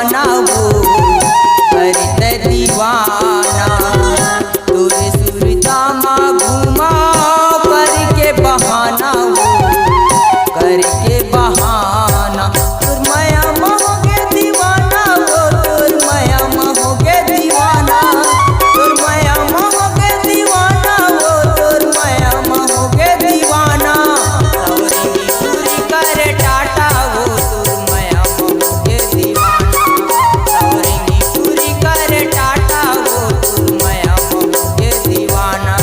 बहाना वो करते दीवाना। तोरे सुरता माँ घुमा करके बहाना वो करके बहाना। तोर माया महोगे दीवाना वो तोर माया महोगे दीवाना। तोर माया महोगे दीवाना वो तोर माया महोगे दीवाना। सवरी पूरी कर टाटा वो तोर माया महोगे दीवाना। सवरी पूरी कर टाटा वो तोर माया महोगे दीवाना।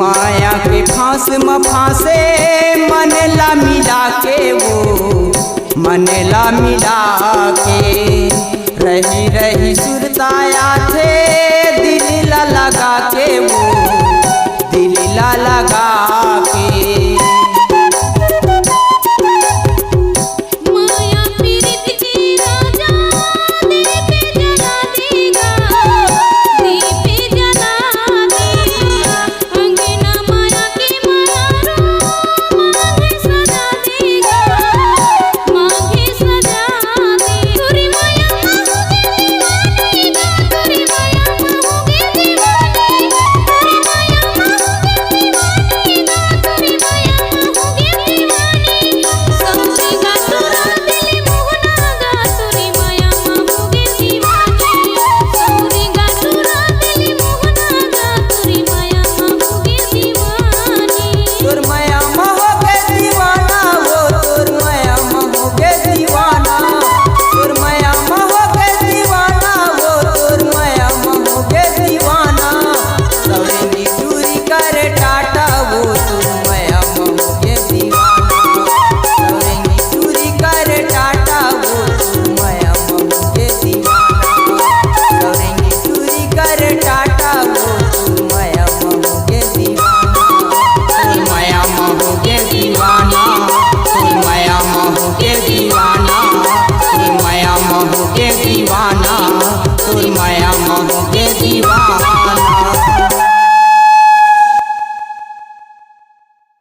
माया के फांस में फांसे मनला मिला के वो मनला मिला के रही रही